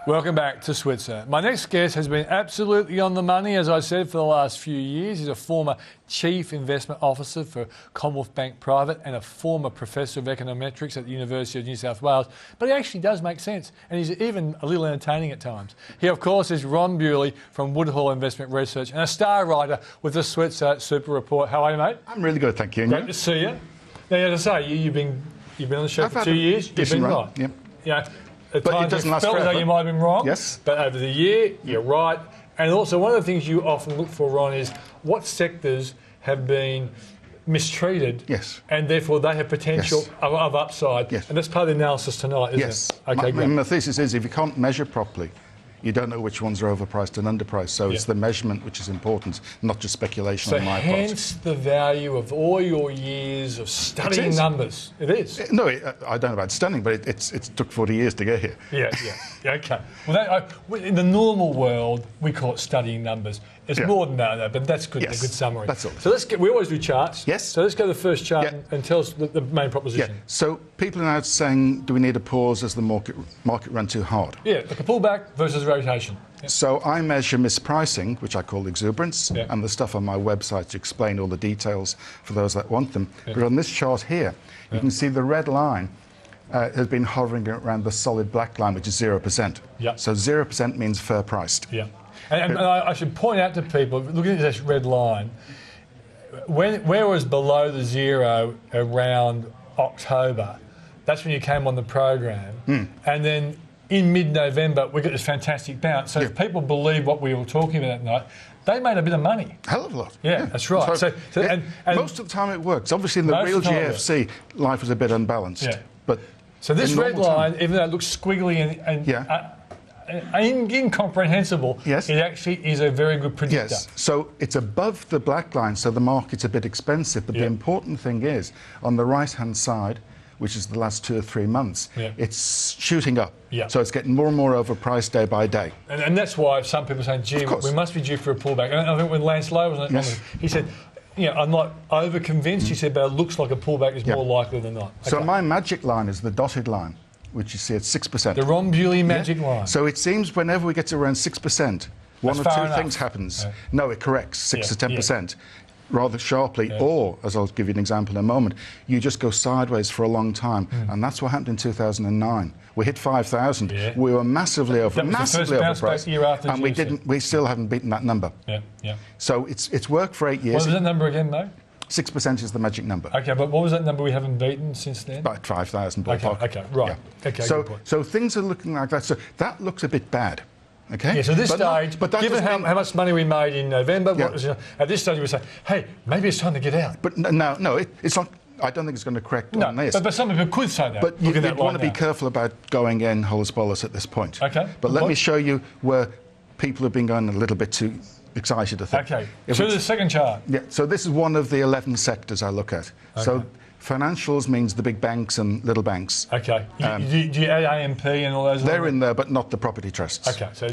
Welcome back to Switzer. My next guest has been absolutely on the money, as I said, for the last few years. He's a former Chief Investment Officer for Commonwealth Bank Private and a former Professor of Econometrics at the University of New South Wales. But he actually does make sense, and he's even a little entertaining at times. He, of course, is Ron Bewley from Woodhall Investment Research and a star writer with the Switzer Super Report. How are you, mate? I'm really good, thank you. Great to see you. Now, as I say, you've been on the show for 2 years. You've been right. Yep. Yeah. At but times it doesn't you last felt forever. as though you might have been wrong. Yes. But over the year, you're right. And also, one of the things you often look for, Ron, is what sectors have been mistreated. Yes. And therefore they have potential Yes. of upside. Yes. And that's part of the analysis tonight, isn't yes. it? Okay, great. My thesis is if you can't measure properly, you don't know which ones are overpriced and underpriced. So it's the measurement which is important, not just speculation on my part. Hence the value of all your years of studying numbers. It is. No, I don't know about studying, but it took 40 years to get here. Yeah, okay. Well, in the normal world, we call it studying numbers. It's more than that, though, but that's good. Yes. A good summary. That's all. So we always do charts. Yes. So let's go to the first chart and tell us the main proposition. Yeah. So people are now saying, do we need a pause as the market run too hard? Yeah, like a pullback versus rotation. Yeah. So I measure mispricing, which I call exuberance, and the stuff on my website to explain all the details for those that want them. Yeah. But on this chart here, you can see the red line has been hovering around the solid black line, which is 0%. Yeah. So 0% means fair priced. Yeah. And I should point out to people, looking at this red line, where it was below the zero around October, that's when you came on the program. And then in mid-November, we got this fantastic bounce. So if people believe what we were talking about that night, they made a bit of money. Hell of a lot. Yeah, that's right. So and most of the time it works. Obviously in the real GFC, life was a bit unbalanced. Yeah. But so this red line, even though it looks squiggly and incomprehensible, it actually is a very good predictor. Yes, so it's above the black line, so the market's a bit expensive, but the important thing is, on the right-hand side, which is the last 2 or 3 months, it's shooting up. So it's getting more and more overpriced day by day. And that's why some people are saying, gee, we must be due for a pullback. And I think when Lance Lowe was on it, he said, I'm not over-convinced, he said, but it looks like a pullback is more likely than not. Okay. So my magic line is the dotted line, which you see at 6%. The Ron Bewley magic line. So it seems whenever we get to around 6%, one or two things happens. No, it corrects 6 to 10%. Rather sharply, or, as I'll give you an example in a moment, you just go sideways for a long time, and that's what happened in 2009. We hit 5,000. We were massively overpriced, year after and we still haven't beaten that number. So it's worked for 8 years. What was that number again, though? 6% is the magic number. Okay, but what was that number we haven't beaten since then? About 5,000 ballpark. Okay, right. Okay, so things are looking like that. So that looks a bit bad. Okay. Yeah, so this stage, given how much money we made in November, at this stage we say, hey, maybe it's time to get out. But no, it's not. I don't think it's going to correct on this. But some people could say that. But you want to be careful about going in holus bolus at this point. Okay. But let me show you where people have been going a little bit too excited, I think. Okay. So the second chart. Yeah. So this is one of the 11 sectors I look at. Okay. So financials means the big banks and little banks. Okay. Do you add AMP and all those? They're in there, but not the property trusts. Okay. So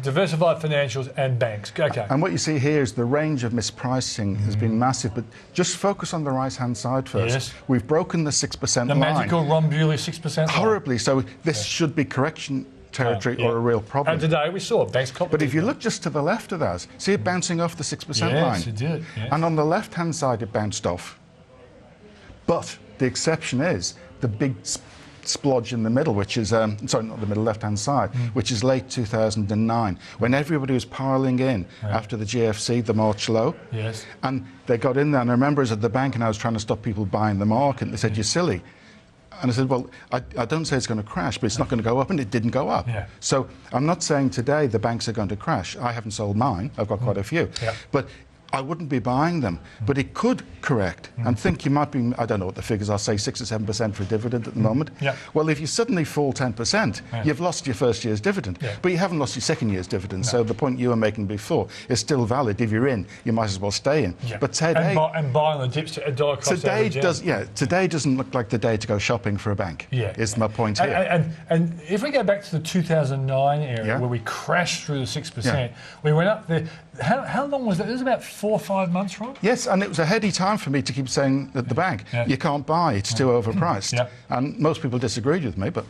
diversified financials and banks. Okay. And what you see here is the range of mispricing has been massive, but just focus on the right-hand side first. Yes. We've broken the 6% line. The magical Ron Bewley 6% Horribly. So this should be correction territory or a real problem. And today we saw banks copy. But if you look just to the left of that, see it bouncing off the 6% line? Yes, it did. Yes. And on the left-hand side, it bounced off. But the exception is the big splodge in the middle, which is, sorry, not the middle, left-hand side, which is late 2009, when everybody was piling in after the GFC, the March low. Yes. And they got in there, and I remember I was at the bank and I was trying to stop people buying the market, and they said, you're silly. And I said, well, I don't say it's going to crash, but it's not going to go up, and it didn't go up. So I'm not saying today the banks are going to crash. I haven't sold mine. I've got quite a few. But I wouldn't be buying them, but it could correct. And think you might be, I don't know what the figures are, say 6 or 7% for a dividend at the moment. Well, if you suddenly fall 10%, you've lost your first year's dividend, but you haven't lost your second year's dividend. So the point you were making before is still valid. If you're in, you might as well stay in. But today, and buying the dips to a dollar cost today doesn't look like the day to go shopping for a bank. Is my point here. And if we go back to the 2009 area where we crashed through the 6%, we went up there. How long was that? It was about 4 or 5 months, Ron? Yes, and it was a heady time for me to keep saying at the bank, you can't buy, it's too overpriced. And most people disagreed with me, but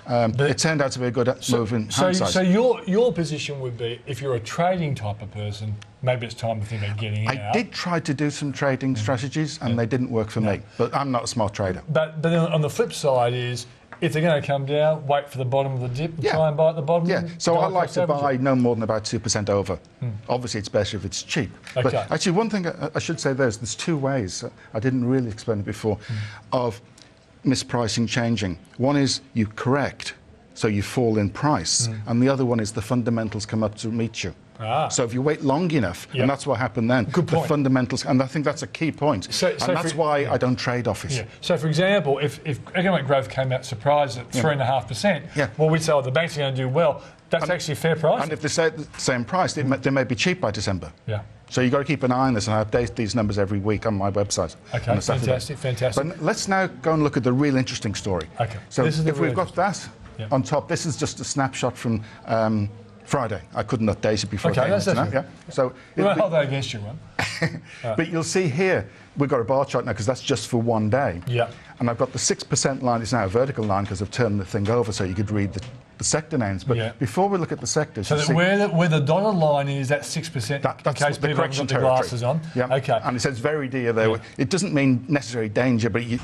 it turned out to be a good move in hindsight. So your position would be, if you're a trading type of person, maybe it's time to think about getting out. I did try to do some trading strategies, and they didn't work for me. But I'm not a smart trader. But then on the flip side is, if they're going to come down, wait for the bottom of the dip and try and buy at the bottom. Yeah, so I like to buy no more than about 2% over. Obviously, it's better if it's cheap. Okay. But actually, one thing I should say there's 2 ways, I didn't really explain it before, of mispricing changing. One is you correct, so you fall in price, and the other one is the fundamentals come up to meet you. So if you wait long enough, and that's what happened then, the fundamentals, and I think that's a key point, and that's why I don't trade off it. So, for example, if economic growth came out surprised at 3.5%, well, we'd say, oh, the banks are going to do well. That's actually a fair price. And if they say the same price, they may be cheap by December. So you've got to keep an eye on this, and I update these numbers every week on my website. Okay, fantastic. But let's now go and look at the real interesting story. Okay. So if we've got that on top, this is just a snapshot from Friday. I couldn't update it before. Okay, that's yeah. So we won't hold that against you, Ron. But you'll see here, we've got a bar chart now because that's just for one day. Yeah. And I've got the 6% line. It's now a vertical line because I've turned the thing over so you could read the sector names. But before we look at the sectors, so where the dotted line is, that 6%. That's in case the people correction haven't got their glasses on. Yeah. Okay. And it says very dear there. Yeah. It doesn't mean necessary danger, but you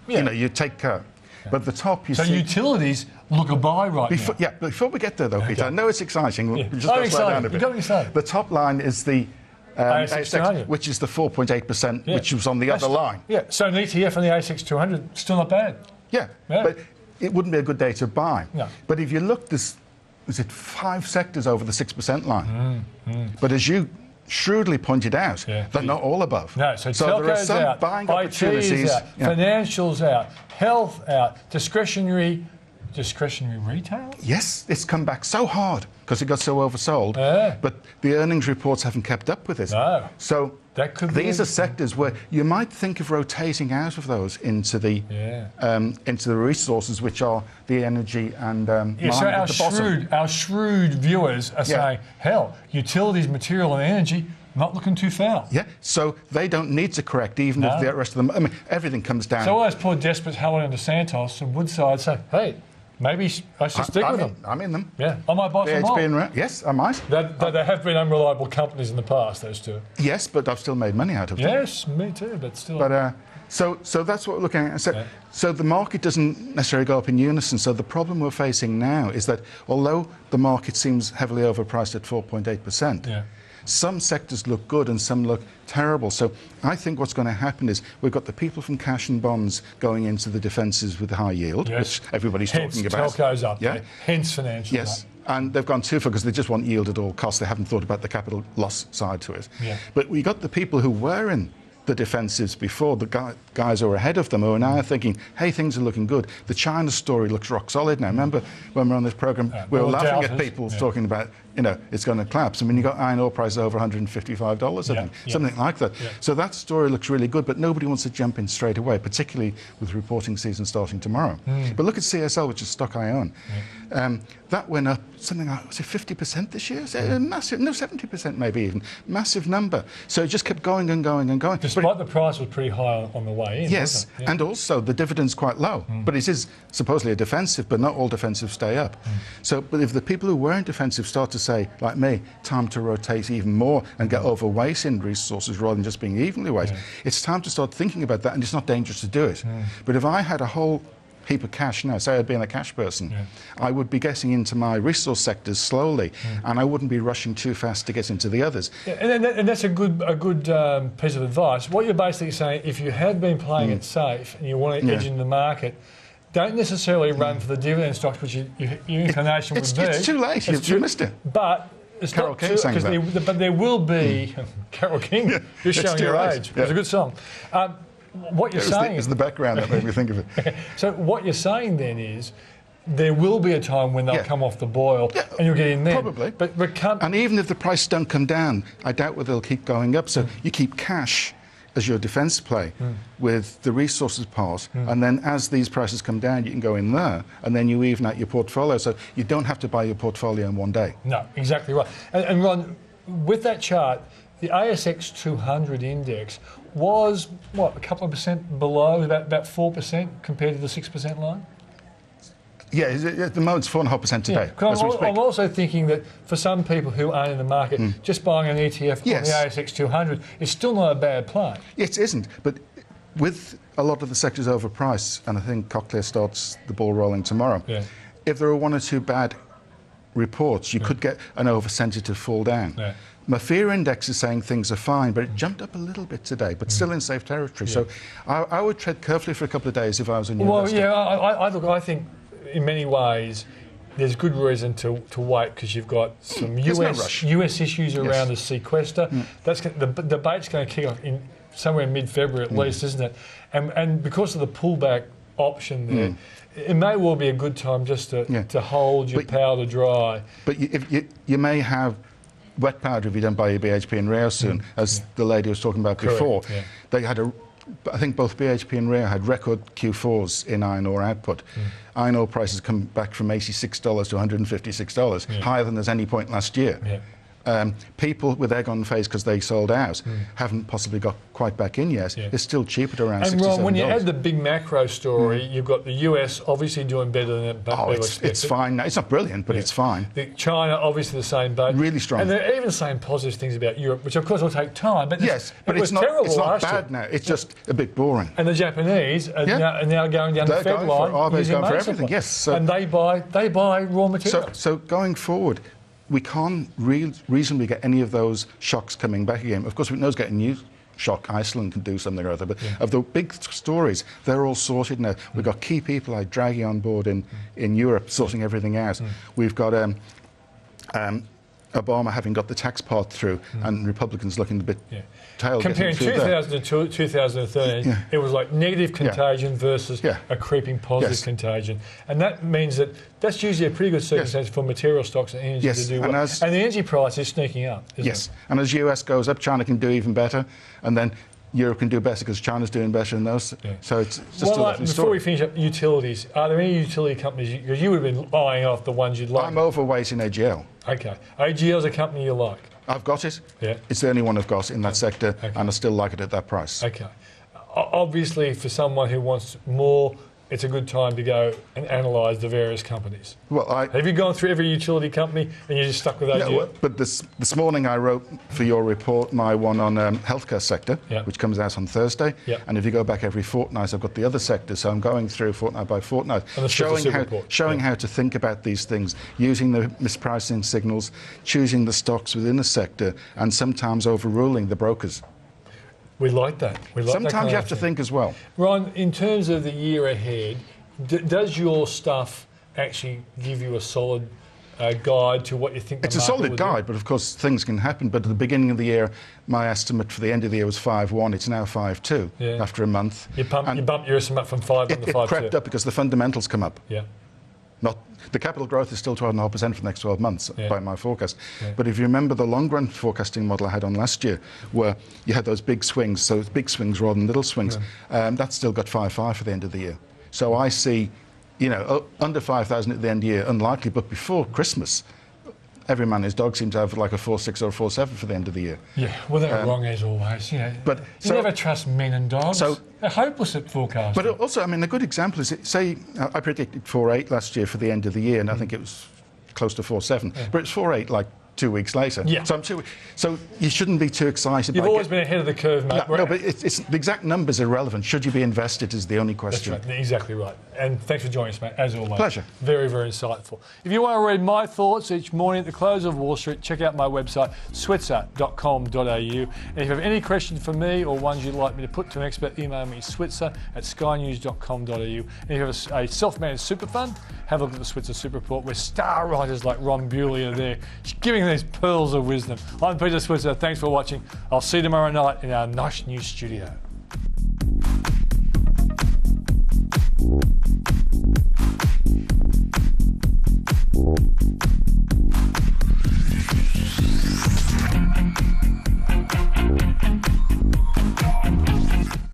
know, you take care. But at the top, you see... So utilities look a buy right now. Yeah, before we get there, though, Peter, I know it's exciting. We'll just go slow down a bit. You've got to be excited. The top line is the ASX 200, which is the 4.8%, which was on the other line. Yeah, so an ETF on the ASX 200, still not bad. Yeah, but it wouldn't be a good day to buy. No. But if you look, is it 5 sectors over the 6% line? But as you shrewdly pointed out, they're not all above. No, so there are some out, buying IT opportunities. is out, financials out, health out, discretionary retail? Yes, it's come back so hard because it got so oversold. But the earnings reports haven't kept up with it. No. So that could these are sectors where you might think of rotating out of those into the resources, which are the energy and so our shrewd viewers are saying, hell, utilities, material and energy, not looking too foul. Yeah, so they don't need to correct, even if the rest of them... I mean, everything comes down. So all those poor desperates held into Santos and Woodside say, hey, maybe I should stick with them. I'm in them. Yeah, I might buy some more. Yes, I might. They have been unreliable companies in the past, those two. Yes, but I've still made money out of them. Yes, me too, but still... But, so that's what we're looking at. So the market doesn't necessarily go up in unison. So the problem we're facing now is that although the market seems heavily overpriced at 4.8%, some sectors look good and some look terrible. So I think what's going to happen is we've got the people from cash and bonds going into the defences with high yield, which everybody's talking about. Telco's up, hence financial. Yes, and they've gone too far because they just want yield at all costs. They haven't thought about the capital loss side to it. But we got the people who were in the defensives before, the guys who are ahead of them, who are now thinking, hey, things are looking good. The China story looks rock solid now. Remember when we were on this programme, we were laughing at people talking about, it's going to collapse. I mean, you got iron ore prices over $155, I think, something like that. So that story looks really good, but nobody wants to jump in straight away, particularly with reporting season starting tomorrow. But look at CSL, which is stock I own. That went up something like, was it 50% this year? Massive, no, 70% maybe even. Massive number. So it just kept going and going and going. Despite the price was pretty high on the way in. Yes, and also the dividend's quite low. But it is supposedly a defensive, but not all defensives stay up. So, but if the people who weren't defensive start to say, like me, time to rotate even more and get overweight in resources rather than just being evenly weighted, it's time to start thinking about that, and it's not dangerous to do it. But if I had a whole heap of cash now, say I'd been a cash person, I would be getting into my resource sectors slowly, and I wouldn't be rushing too fast to get into the others. And that's a good piece of advice. What you're basically saying, if you have been playing it safe and you want to edge into the market, don't necessarily run for the dividend stocks, which your inclination would be. It's too late. You've missed it. But it's Carole King sang that. But there will be Carole King. You're showing your age. It was a good song. What you're saying is the background that made me think of it. So what you're saying then is there will be a time when they'll come off the boil and you'll get in there. Probably. But and even if the price don't come down, I doubt whether they'll keep going up. So you keep cash as your defence play with the resources part, and then as these prices come down, you can go in there, and then you even out your portfolio. So you don't have to buy your portfolio in one day. No, exactly right. And Ron, with that chart, the ASX 200 index was, what, a couple of percent below, about 4% compared to the 6% line? Yeah, at the moment it's 4.5% today. I'm also thinking that for some people who aren't in the market, just buying an ETF on the ASX 200 is still not a bad play. It isn't, but with a lot of the sectors overpriced, and I think Cochlear starts the ball rolling tomorrow, if there are one or two bad reports, you could get an oversensitive fall down. My fear index is saying things are fine, but it jumped up a little bit today, but still in safe territory. So I would tread carefully for a couple of days if I was a new investor. Well, I think in many ways there's good reason to wait, because you've got some US issues around the sequester. The debate's going to kick off in somewhere in mid-February at least, isn't it? And because of the pullback option there, it may well be a good time just to hold your powder dry. But you may have wet powder if you don't buy your BHP and Rio soon, as the lady was talking about before. They had I think both BHP and Rio had record Q4s in iron ore output. Iron ore prices come back from $86 to $156, higher than there's any point last year. People with egg on face because they sold out haven't possibly got quite back in yet. It's still cheap at around $67. And Ron, when you add the big macro story, you've got the US obviously doing better than it's fine now. It's not brilliant, but it's fine. China, obviously the same boat. Really strong. And they're even saying positive things about Europe, which of course will take time. But it's not bad now. It's just a bit boring. And the Japanese are now going down the Fed line using for everything. Yes. So, and they buy raw materials. So going forward, we can't reasonably get any of those shocks coming back again. Of course, we know it's getting new shock. Iceland can do something or other. But of the big stories, they're all sorted now. We've got key people like Draghi on board in Europe sorting everything out. We've got Obama having got the tax part through, and Republicans looking a bit tail comparing 2000 to 2013, it was like negative contagion versus a creeping positive contagion. And that means that's usually a pretty good circumstance for material stocks and energy to do well. And the energy price is sneaking up, isn't it? And as US goes up, China can do even better, and then Europe can do better because China's doing better than those. So it's just a lovely story. Before we finish up, utilities. Are there any utility companies, because you would have been eyeing off the ones you'd like? I'm overweight in AGL. Okay. AGL is a company you like? I've got it. It's the only one I've got in that sector, and I still like it at that price. Okay. Obviously, for someone who wants more, it's a good time to go and analyse the various companies. Well, have you gone through every utility company and you're just stuck with AGL? No, but this morning I wrote for your report my one on healthcare sector, which comes out on Thursday. And if you go back every fortnight, I've got the other sector, so I'm going through fortnight by fortnight, showing how to think about these things, using the mispricing signals, choosing the stocks within a sector, and sometimes overruling the brokers. We like that. Sometimes you have to think as well. Ron, in terms of the year ahead, does your stuff actually give you a solid guide to what you think the market will do? It's a solid guide, but of course things can happen. But at the beginning of the year, my estimate for the end of the year was 5.1. It's now 5.2 after a month. You bumped your estimate from 5 to 5.2. It crept up because the fundamentals come up. Not the capital growth is still 12.5% for the next 12 months by my forecast. But if you remember the long-run forecasting model I had on last year, where you had those big swings, so big swings rather than little swings, that's still got 5.5 for the end of the year. So I see, under 5,000 at the end of the year, unlikely, but before Christmas, every man and his dog seems to have like a 4.6 or a 4.7 for the end of the year. Well, they're wrong as always. But you never trust men and dogs. They're hopeless at forecasting. But also, a good example is, say, I predicted 4.8 last year for the end of the year, and I think it was close to 4.7. But it's 4.8 like 2 weeks later. So you shouldn't be too excited. You've always been ahead of the curve, mate. No, but it's the exact numbers are irrelevant. Should you be invested is the only question. That's right. Exactly right. And thanks for joining us, mate, as always. Pleasure. Very, very insightful. If you want to read my thoughts each morning at the close of Wall Street, check out my website, switzer.com.au. And if you have any questions for me or ones you'd like me to put to an expert, email me, switzer@skynews.com.au. And if you have a self-managed super fund, have a look at the Switzer Super Report, where star writers like Ron Bewley are there, giving these pearls of wisdom. I'm Peter Switzer. Thanks for watching. I'll see you tomorrow night in our nice new studio.